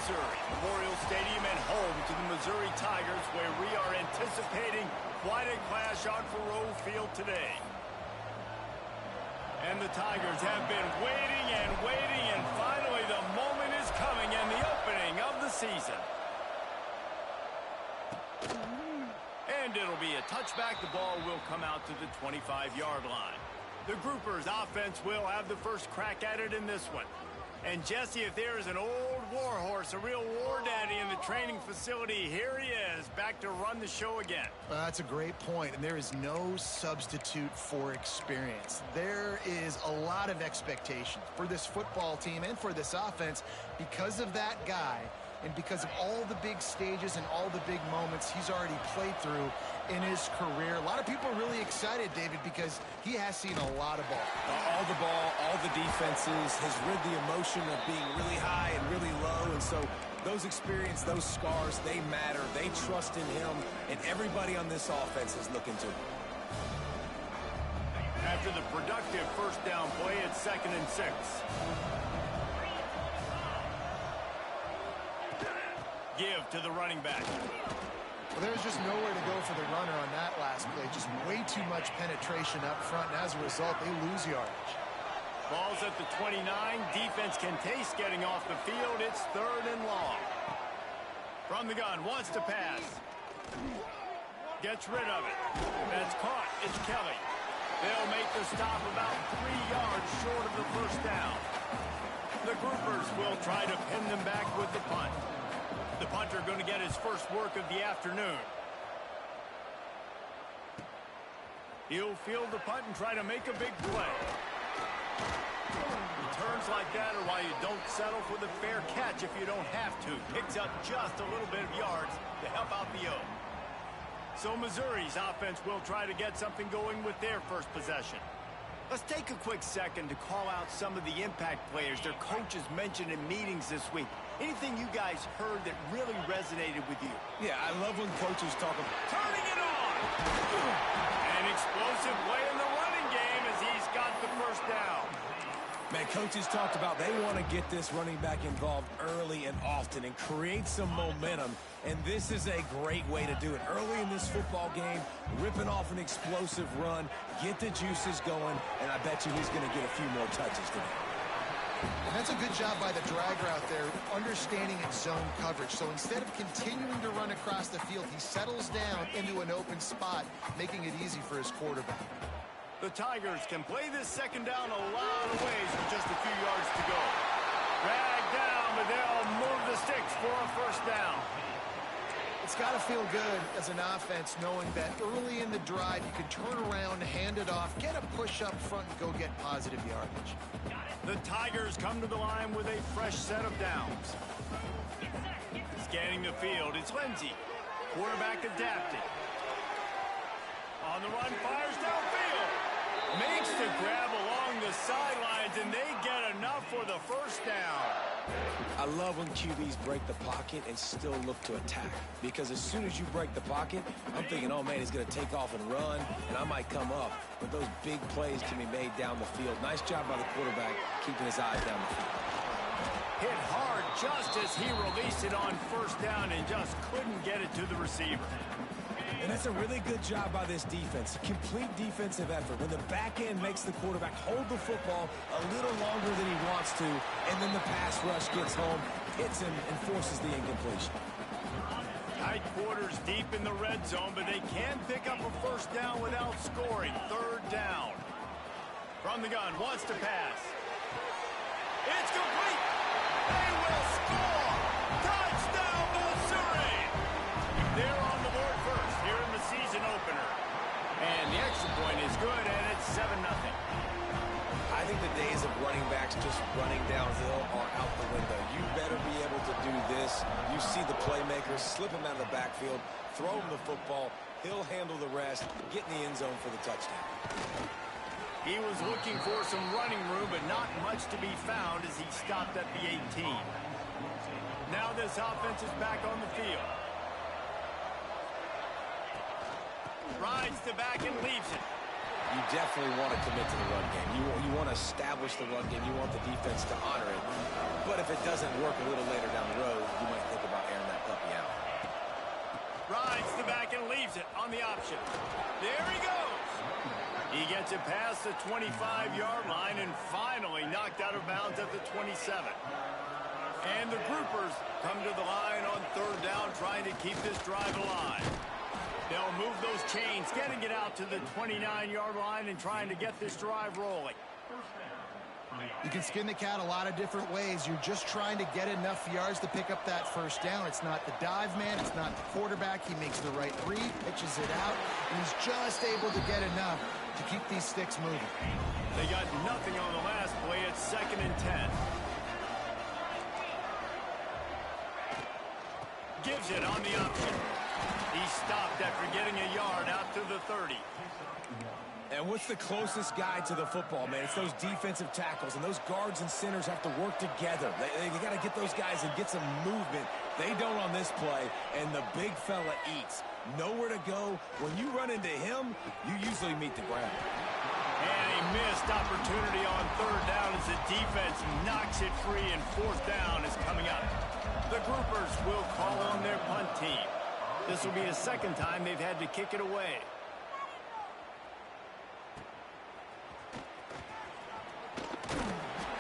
Missouri, Memorial Stadium and home to the Missouri Tigers, where we are anticipating quite a clash on Faroe Field today. And the Tigers have been waiting, and finally the moment is coming and the opening of the season. And it'll be a touchback. The ball will come out to the 25-yard line. The Groupers offense will have the first crack at it in this one. And Jesse, if there is an old war horse, a real war daddy in the training facility, here he is, back to run the show again. That's a great point, and there is no substitute for experience. There is a lot of expectation for this football team and for this offense because of that guy and because of all the big stages and all the big moments he's already played through in his career. A lot of people are really excited, David, because he has seen a lot of ball. All the ball, all the defenses, has rid the emotion of being really high and really low. And so those experience, those scars, they matter. They trust in him, and everybody on this offense is looking to him. After the productive first down play, it's 2nd and 6. Give to the running back. Well, there's just nowhere to go for the runner on that last play. Just way too much penetration up front, and as a result, they lose yardage. Ball's at the 29. Defense can taste getting off the field. It's 3rd and long. From the gun, wants to pass. Gets rid of it. That's caught. It's Kelly. They'll make the stop about 3 yards short of the first down. The Groupers will try to pin them back with the punt. The punter going to get his first work of the afternoon. He'll field the punt and try to make a big play. Returns like that are why you don't settle for the fair catch if you don't have to. Picks up just a little bit of yards to help out the O. So Missouri's offense will try to get something going with their first possession. Let's take a quick second to call out some of the impact players their coaches mentioned in meetings this week. Anything you guys heard that really resonated with you? Yeah, I love when coaches talk about turning it on. An explosive play in the running game as he's got the first down. Man, coaches talked about they want to get this running back involved early and often and create some momentum. And this is a great way to do it. Early in this football game, ripping off an explosive run, get the juices going, and I bet you he's going to get a few more touches today. And that's a good job by the drag route there, understanding its zone coverage. So instead of continuing to run across the field, he settles down into an open spot, making it easy for his quarterback. The Tigers can play this second down a lot of ways with just a few yards to go. Drag down, but they'll move the sticks for a first down. It's got to feel good as an offense knowing that early in the drive you can turn around, hand it off, get a push up front, and go get positive yardage. The Tigers come to the line with a fresh set of downs. Scanning the field, it's Lindsey. Quarterback adapting. On the run, fires downfield. Makes the grab along the sidelines, and they get enough for the first down. I love when QBs break the pocket and still look to attack. Because as soon as you break the pocket, I'm thinking, oh, man, he's going to take off and run, and I might come up. But those big plays can be made down the field. Nice job by the quarterback keeping his eyes down the field. Hit hard just as he released it on first down and just couldn't get it to the receiver. And that's a really good job by this defense. Complete defensive effort. When the back end makes the quarterback hold the football a little longer than he wants to, and then the pass rush gets home, hits him, and forces the incompletion. Tight quarters deep in the red zone, but they can pick up a first down without scoring. 3rd down. From the gun, wants to pass. It's complete. They will score. Touchdown, Missouri. They're on the board first here in the season opener. And the extra point is good, and it's 7-0. I think the days of running backs just running downhill are out the window. You better be able to do this. You see the playmakers, slip him out of the backfield, throw him the football. He'll handle the rest, get in the end zone for the touchdown. He was looking for some running room, but not much to be found as he stopped at the 18. Now this offense is back on the field. Rides the back and leaves it. You definitely want to commit to the run game. You want to establish the run game. You want the defense to honor it. But if it doesn't work a little later down the road, you might think about airing that puppy out. Rides the back and leaves it on the option. There he goes. He gets it past the 25-yard line and finally knocked out of bounds at the 27. And the groupers come to the line on third down, trying to keep this drive alive. They'll move those chains, getting it out to the 29-yard line and trying to get this drive rolling. You can skin the cat a lot of different ways. You're just trying to get enough yards to pick up that first down. It's not the dive man. It's not the quarterback. He makes the right read, pitches it out, and he's just able to get enough to keep these sticks moving. They got nothing on the last play. It's 2nd and 10. Gives it on the option. He stopped after getting a yard out to the 30. And what's the closest guy to the football, man? It's those defensive tackles, and those guards and centers have to work together. They got to get those guys and get some movement. They don't on this play, and the big fella eats. Nowhere to go. When you run into him, you usually meet the ground. And a missed opportunity on third down as the defense knocks it free, and fourth down is coming up. The groupers will call on their punt team. This will be the second time they've had to kick it away.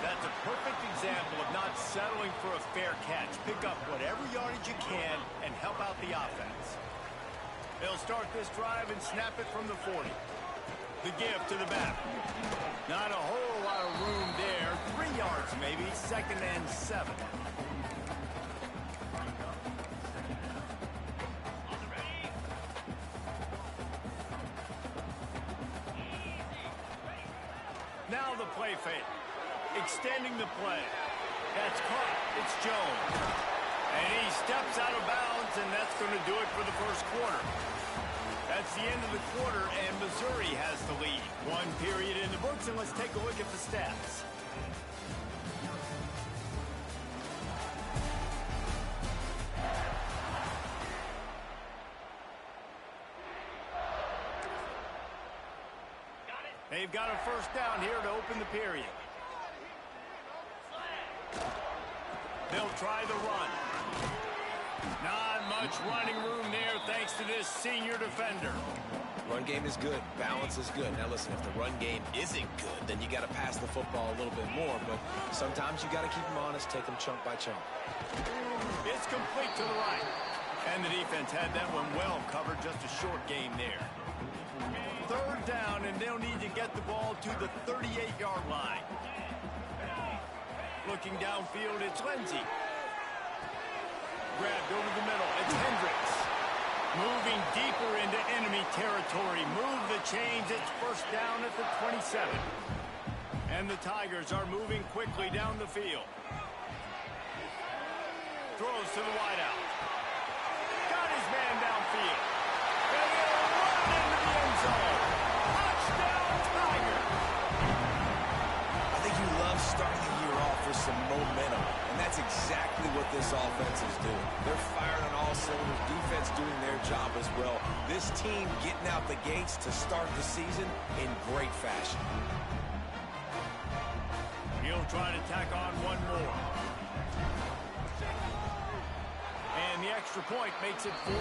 That's a perfect example of not settling for a fair catch. Pick up whatever yardage you can and help out the offense. They'll start this drive and snap it from the 40. The give to the back. Not a whole lot of room there. 3 yards maybe. 2nd and 7. Now the play fake. Extending the play. That's caught. It's Jones. And he steps out of bounds, and that's going to do it for the first quarter. That's the end of the quarter, and Missouri has the lead. 1 period in the books, and let's take a look at the stats. They've got a first down here to open the period. They'll try the run. Not much running room there thanks to this senior defender. Run game is good. Balance is good. Now listen, if the run game isn't good, then you got to pass the football a little bit more. But sometimes you got to keep them honest, take them chunk by chunk. It's complete to the right. And the defense had that one well covered. Just a short game there. Third down, and they'll need to get the ball to the 38-yard line. Looking downfield, it's Lindsey. Grabbed over the middle, it's Hendricks. Moving deeper into enemy territory. Move the chains, it's first down at the 27. And the Tigers are moving quickly down the field. Throws to the wideout. Got his man downfield. And they'll run into the end zone. Touchdown, Tigers! I think you love starting the year off with some momentum, and that's exactly what this offense is doing. They're firing on all cylinders, defense doing their job as well. This team getting out the gates to start the season in great fashion. He'll try to tack on one more. And the extra point makes it 14-0.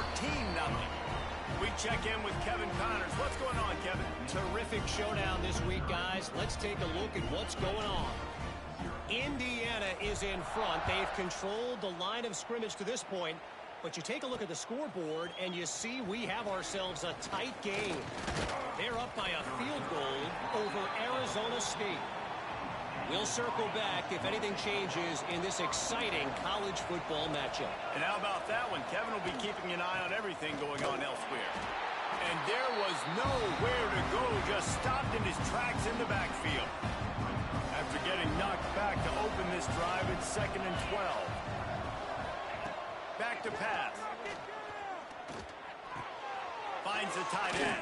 We check in with Kevin Connors. What's going on, Kevin? Terrific showdown this week, guys. Let's take a look at what's going on. Indiana is in front. They've controlled the line of scrimmage to this point. But you take a look at the scoreboard, and you see we have ourselves a tight game. They're up by a field goal over Arizona State. We'll circle back if anything changes in this exciting college football matchup. And how about that one? Kevin will be keeping an eye on everything going on elsewhere. And there was nowhere to go, just stopped in his tracks in the backfield. After getting knocked back to open this drive, it's 2nd and 12. Back to pass. Finds the tight end.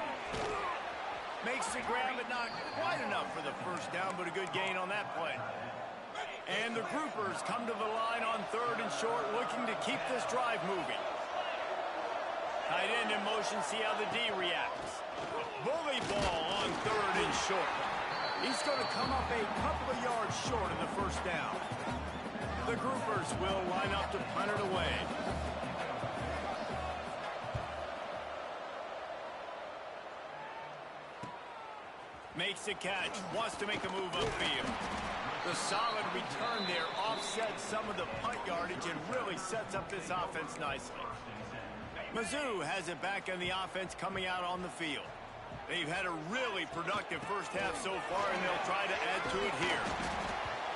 Makes the grab, but not quite enough for the first down, but a good gain on that play. And the groupers come to the line on 3rd and short, looking to keep this drive moving. Tight end in motion, see how the D reacts. Bully ball on 3rd and short. He's going to come up a couple of yards short of the first down. The groupers will line up to punt it away. Makes a catch, wants to make a move upfield. The solid return there offsets some of the punt yardage and really sets up this offense nicely. Mizzou has it back on the offense coming out on the field. They've had a really productive first half so far, and they'll try to add to it here.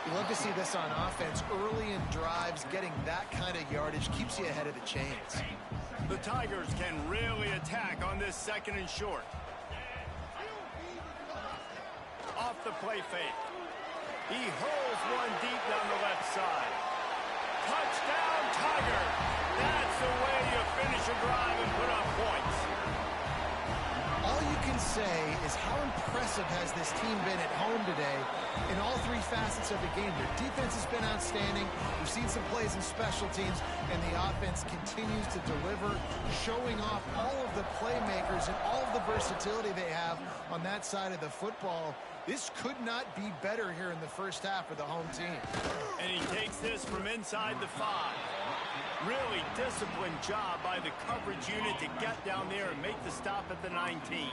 You love to see this on offense. Early in drives, getting that kind of yardage keeps you ahead of the chains. The Tigers can really attack on this second and short. Off the play fake. He hurls one deep down the left side. Touchdown, Tigers! That's the way you finish a drive and put up points. All you can say is how impressive has this team been at home today in all three facets of the game. Their defense has been outstanding. We've seen some plays in special teams, and the offense continues to deliver, showing off all of the playmakers and all of the versatility they have on that side of the football. This could not be better here in the first half for the home team. And he takes this from inside the 5. Really disciplined job by the coverage unit to get down there and make the stop at the 19.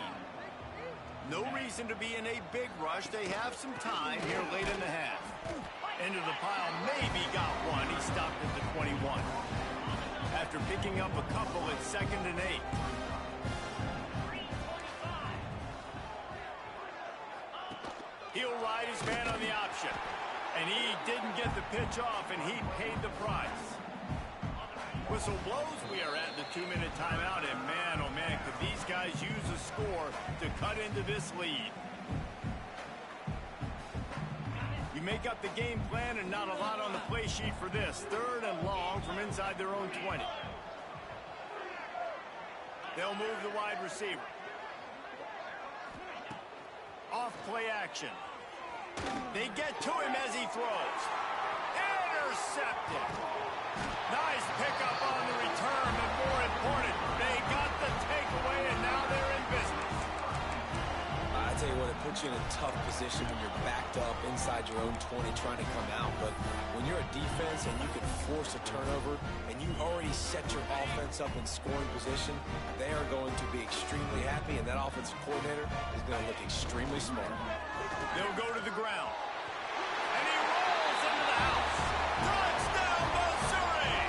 No reason to be in a big rush. They have some time here late in the half. Into the pile, maybe got one. He stopped at the 21. After picking up a couple at 2nd and 8. He'll ride his man on the option. And he didn't get the pitch off, and he paid the price. Whistle blows. We are at the 2-minute timeout, and man, oh man, could these guys use a score to cut into this lead. You make up the game plan, and not a lot on the play sheet for this. 3rd and long from inside their own 20. They'll move the wide receiver. Off play action. They get to him as he throws. Intercepted. Nice pickup on the return, but more important, they got the takeaway, and now they're in business. I tell you what, it puts you in a tough position when you're backed up inside your own 20 trying to come out. But when you're a defense and you can force a turnover and you already set your offense up in scoring position, they are going to be extremely happy, and that offensive coordinator is going to look extremely smart. They'll go to the ground. And he rolls into the house. Touchdown, Missouri!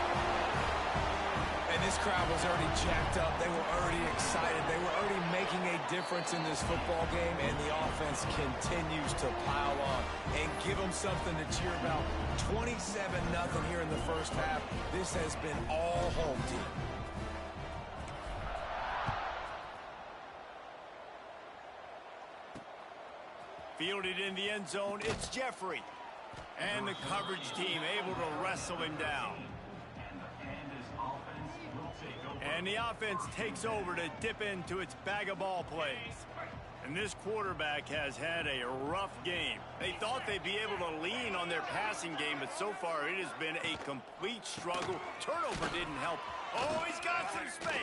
And this crowd was already jacked up. They were already excited. They were already making a difference in this football game, and the offense continues to pile on and give them something to cheer about. 27-0 here in the first half. This has been all home team. Fielded in the end zone, it's Jeffrey. And the coverage team able to wrestle him down. And the offense takes over to dip into its bag of ball plays. And this quarterback has had a rough game. They thought they'd be able to lean on their passing game, but so far it has been a complete struggle. Turnover didn't help. Oh, he's got some space.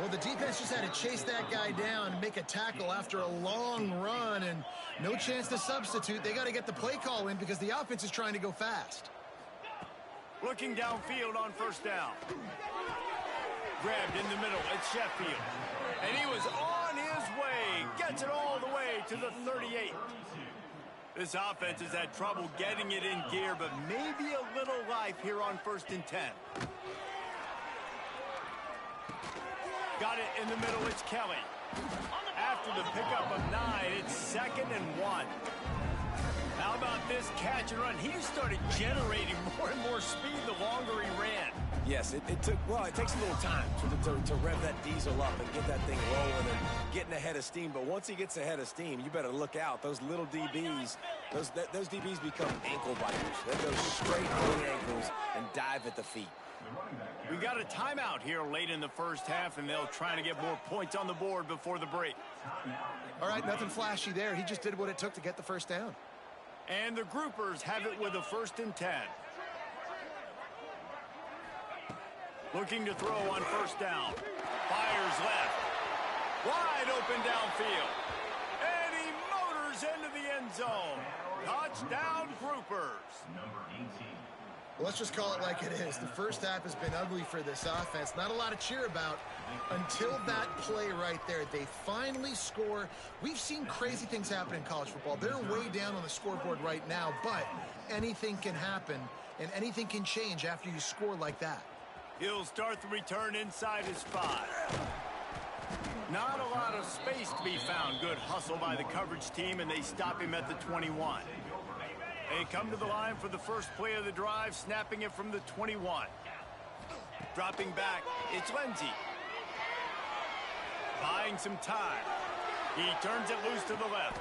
Well, the defense just had to chase that guy down and make a tackle after a long run, and no chance to substitute. They got to get the play call in because the offense is trying to go fast. Looking downfield on 1st down. Grabbed in the middle. It's Sheffield. And he was on his way. Gets it all the way to the 38. This offense has had trouble getting it in gear, but maybe a little life here on 1st and 10. Got it in the middle, it's Kelly. After the pickup of 9, it's 2nd and 1. How about this catch and run? He started generating more and more speed the longer he ran. Yes, it takes a little time to rev that diesel up and get that thing rolling and getting ahead of steam. But once he gets ahead of steam, you better look out. Those little DBs, those DBs become ankle biters. They go straight for the ankles and dive at the feet. We got a timeout here late in the first half, and they'll try to get more points on the board before the break. All right, nothing flashy there. He just did what it took to get the first down. And the groupers have it with a 1st and 10. Looking to throw on 1st down. Fires left. Wide open downfield. And he motors into the end zone. Touchdown, Groupers. Well, let's just call it like it is. The first half has been ugly for this offense. Not a lot to cheer about until that play right there. They finally score. We've seen crazy things happen in college football. They're way down on the scoreboard right now, but anything can happen, and anything can change after you score like that. He'll start the return inside his 5. Not a lot of space to be found. Good hustle by the coverage team, and they stop him at the 21. They come to the line for the first play of the drive, snapping it from the 21. Dropping back, it's Lindsey. Buying some time. He turns it loose to the left.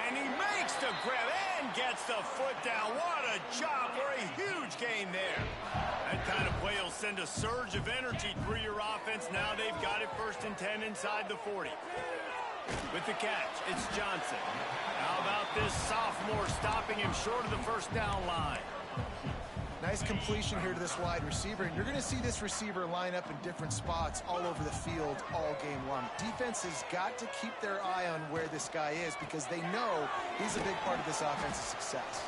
And he makes the grab and gets the foot down. What a job for a huge gain there. That kind of play will send a surge of energy through your offense. Now they've got it 1st and 10 inside the 40. With the catch, it's Johnson. How about this sophomore stopping him short of the first down line? Nice completion here to this wide receiver, and you're going to see this receiver line up in different spots all over the field all game long. Defense has got to keep their eye on where this guy is because they know he's a big part of this offense's success.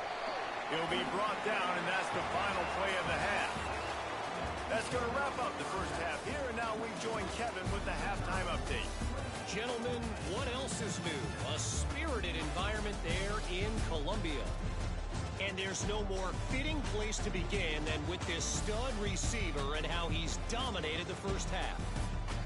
He'll be brought down, and that's the final play of the half. That's going to wrap up the first half here, and now we join Kevin with the halftime update. Gentlemen, what else is new? A spirited environment there in Columbia. And there's no more fitting place to begin than with this stud receiver and how he's dominated the first half.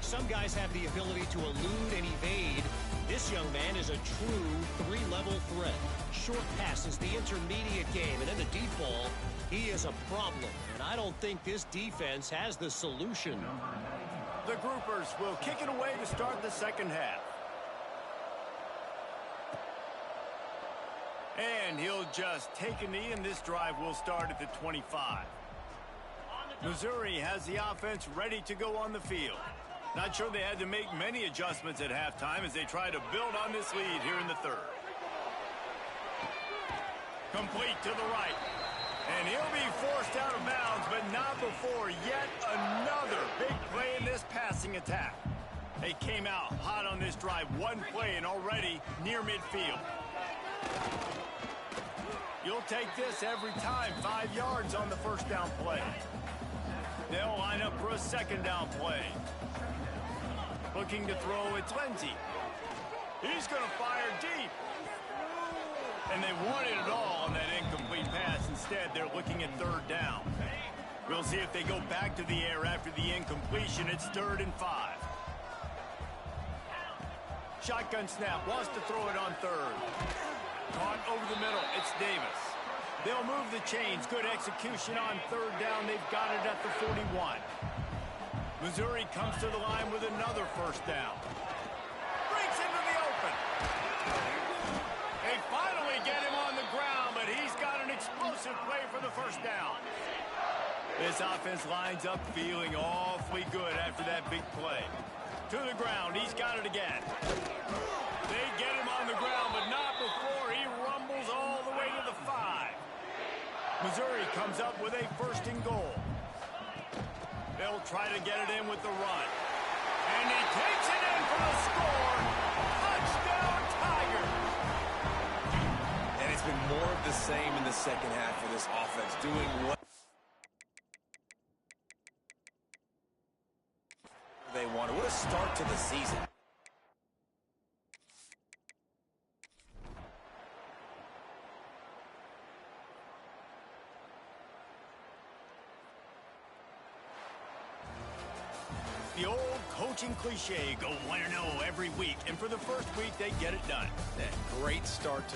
Some guys have the ability to elude and evade. This young man is a true 3-level threat. Short passes, the intermediate game, and then the deep ball. He is a problem, and I don't think this defense has the solution. The Groupers will kick it away to start the second half. And he'll just take a knee, and this drive will start at the 25. Missouri has the offense ready to go on the field. Not sure they had to make many adjustments at halftime as they try to build on this lead here in the third. Complete to the right. And he'll be forced out of bounds, but not before yet another big play in this passing attack. They came out hot on this drive. One play and already near midfield. You'll take this every time. 5 yards on the first down play. They'll line up for a second down play. Looking to throw, it's Lindsey. He's going to fire deep. And they wanted it all on that incomplete pass. Instead, they're looking at third down. We'll see if they go back to the air after the incompletion. It's 3rd and 5. Shotgun snap, wants to throw it on third. Caught over the middle, it's Davis. They'll move the chains. Good execution on third down. They've got it at the 41. Missouri comes to the line with another first down. Breaks into the open. They finally get him on the ground, but he's got an explosive play for the first down. This offense lines up feeling awfully good after that big play. To the ground, he's got it again. They get him on the ground, but not before he rumbles all the way to the 5. Missouri comes up with a 1st and goal. They'll try to get it in with the run. And he takes it in for the score. Touchdown, Tigers! And it's been more of the same in the second half for this offense, doing what they wanted. What a start to the season. The old coaching cliche, go 1-0 every week. And for the first week, they get it done. That great start to the